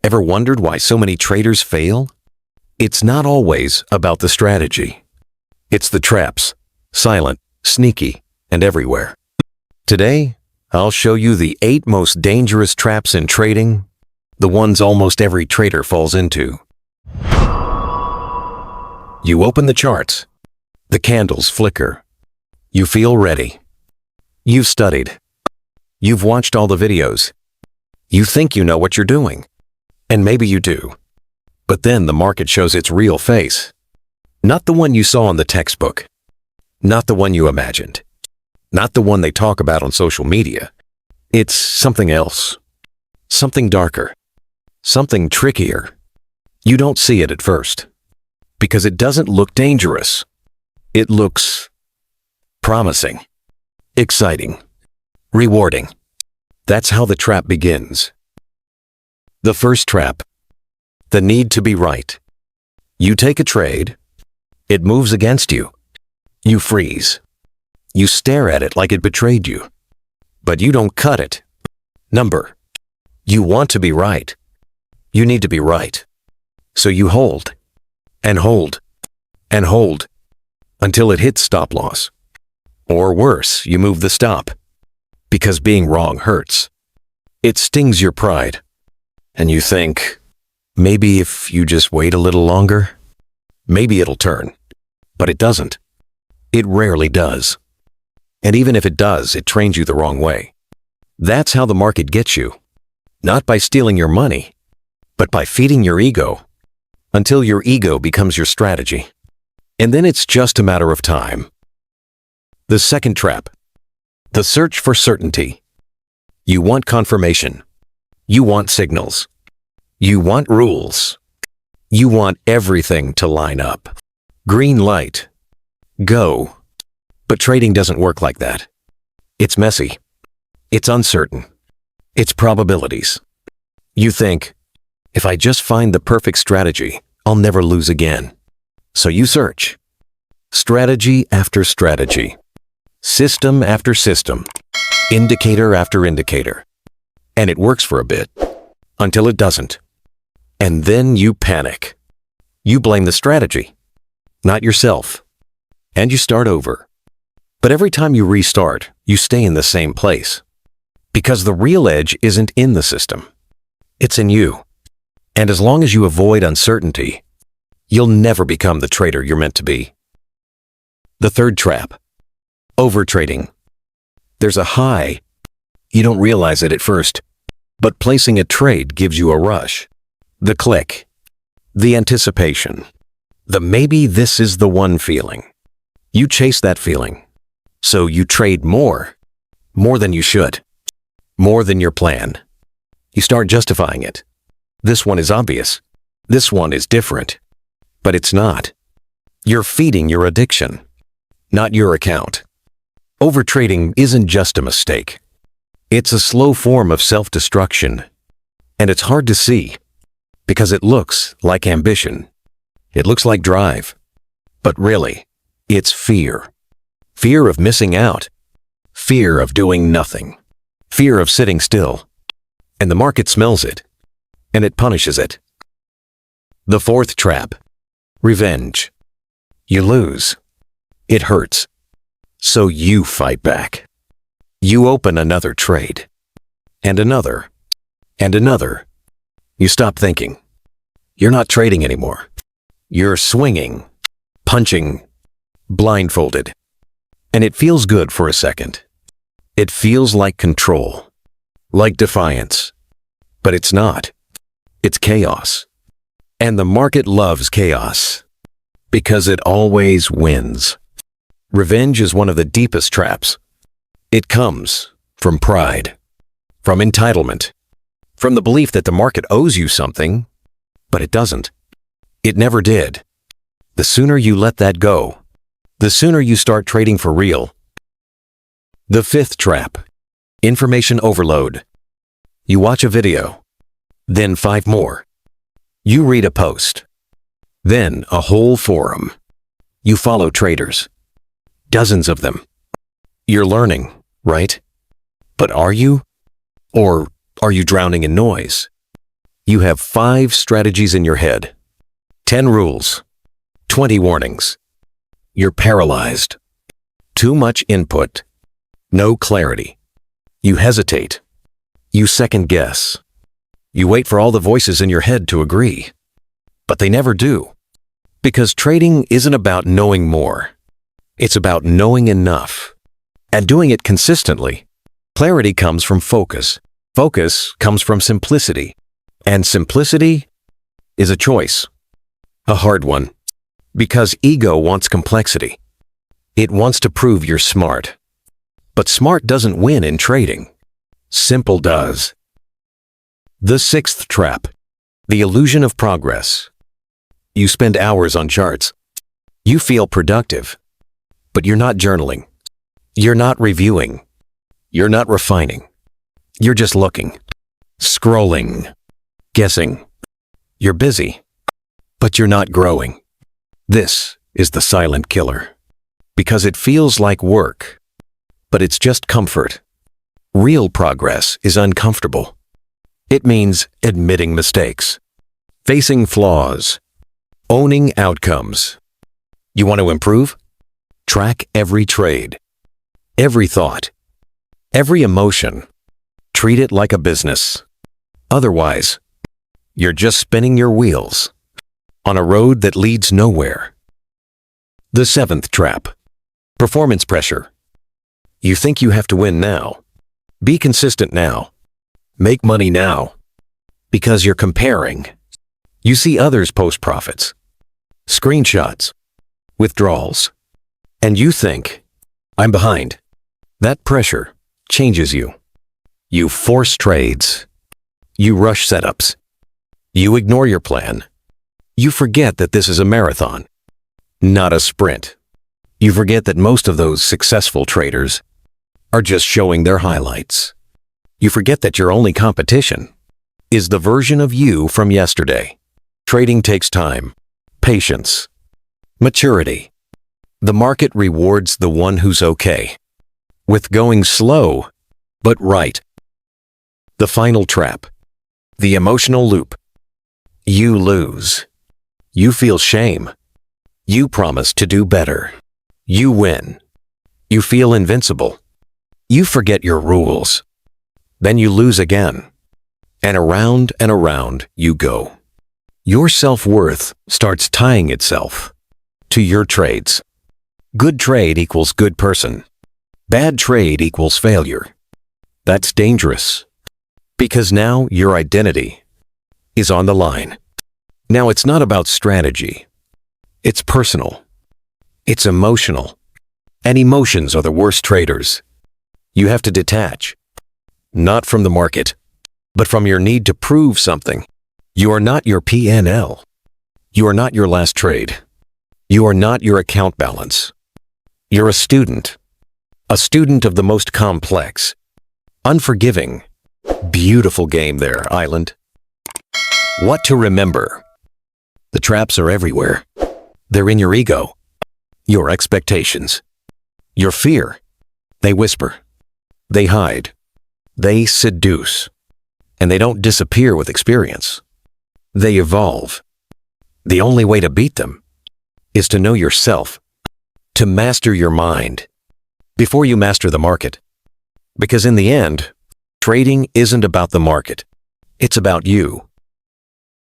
Ever wondered why so many traders fail? It's not always about the strategy. It's the traps, silent, sneaky, and everywhere. Today, I'll show you the 8 most dangerous traps in trading, the ones almost every trader falls into. You open the charts. The candles flicker. You feel ready. You've studied. You've watched all the videos. You think you know what you're doing. And maybe you do. But then the market shows its real face. Not the one you saw in the textbook. Not the one you imagined. Not the one they talk about on social media. It's something else. Something darker. Something trickier. You don't see it at first. Because it doesn't look dangerous. It looks promising, exciting, rewarding. That's how the trap begins. The first trap, the need to be right. You take a trade, it moves against you. You freeze. You stare at it like it betrayed you. But you don't cut it. You want to be right. You need to be right. So you hold, and hold, and hold, until it hits stop loss. Or worse, you move the stop. Because being wrong hurts. It stings your pride. And you think, maybe if you just wait a little longer, maybe it'll turn. But it doesn't. It rarely does. And even if it does, it trains you the wrong way. That's how the market gets you. Not by stealing your money, but by feeding your ego. Until your ego becomes your strategy. And then it's just a matter of time. The second trap. The search for certainty. You want confirmation. You want signals. You want rules. You want everything to line up. Green light. Go. But trading doesn't work like that. It's messy. It's uncertain. It's probabilities. You think, if I just find the perfect strategy, I'll never lose again. So you search. Strategy after strategy. System after system. Indicator after indicator. And it works for a bit. Until it doesn't. And then you panic. You blame the strategy. Not yourself. And you start over. But every time you restart, you stay in the same place. Because the real edge isn't in the system. It's in you. And as long as you avoid uncertainty, you'll never become the trader you're meant to be. The third trap. Overtrading. There's a high. You don't realize it at first, but placing a trade gives you a rush. The click. The anticipation. The maybe this is the one feeling. You chase that feeling. So you trade more. More than you should. More than your plan. You start justifying it. This one is obvious. This one is different. But it's not. You're feeding your addiction, not your account. Overtrading isn't just a mistake. It's a slow form of self-destruction. And it's hard to see, because it looks like ambition. It looks like drive. But really, it's fear. Fear of missing out. Fear of doing nothing. Fear of sitting still. And the market smells it. And it punishes it. The fourth trap. Revenge. You lose. It hurts. So you fight back. You open another trade. And another. And another. You stop thinking. You're not trading anymore. You're swinging, punching, blindfolded. And it feels good for a second. It feels like control. Like defiance. But it's not. It's chaos. And the market loves chaos. Because it always wins. Revenge is one of the deepest traps. It comes from pride, from entitlement, from the belief that the market owes you something, but it doesn't. It never did. The sooner you let that go, the sooner you start trading for real. The fifth trap. Information overload. You watch a video, then 5 more. You read a post, then a whole forum. You follow traders. Dozens of them. You're learning, right? But are you? Or are you drowning in noise? You have 5 strategies in your head, 10 rules, 20 warnings. You're paralyzed. Too much input. No clarity. You hesitate. You second guess. You wait for all the voices in your head to agree. But they never do. Because trading isn't about knowing more. It's about knowing enough. And doing it consistently. Clarity comes from focus. Focus comes from simplicity. And simplicity is a choice. A hard one. Because ego wants complexity. It wants to prove you're smart. But smart doesn't win in trading. Simple does. The 6th trap. The illusion of progress. You spend hours on charts. You feel productive. But you're not journaling. You're not reviewing. You're not refining. You're just looking. Scrolling. Guessing. You're busy. But you're not growing. This is the silent killer. Because it feels like work. But it's just comfort. Real progress is uncomfortable. It means admitting mistakes, facing flaws, owning outcomes. You want to improve? Track every trade, every thought, every emotion. Treat it like a business. Otherwise, you're just spinning your wheels on a road that leads nowhere. The 7th trap. Performance pressure. You think you have to win now. Be consistent now. Make money now. Because you're comparing. You see others post profits, screenshots, withdrawals, and you think, I'm behind. That pressure changes you. You force trades. You rush setups. You ignore your plan. You forget that this is a marathon, not a sprint. You forget that most of those successful traders are just showing their highlights. You forget that your only competition is the version of you from yesterday. Trading takes time, patience, maturity. The market rewards the one who's okay with going slow, but right. The final trap. The emotional loop. You lose. You feel shame. You promise to do better. You win. You feel invincible. You forget your rules. Then you lose again. And around you go. Your self-worth starts tying itself to your trades. Good trade equals good person. Bad trade equals failure. That's dangerous. Because now your identity is on the line. Now it's not about strategy. It's personal. It's emotional. And emotions are the worst traders. You have to detach. Not from the market, but from your need to prove something. You are not your P&L. You are not your last trade. You are not your account balance. You're a student of the most complex, unforgiving, beautiful game there, Island. What to remember? The traps are everywhere. They're in your ego, your expectations, your fear. They whisper. They hide. They seduce. And they don't disappear with experience. They evolve. The only way to beat them is to know yourself, to master your mind before you master the market. Because in the end, trading isn't about the market. It's about you.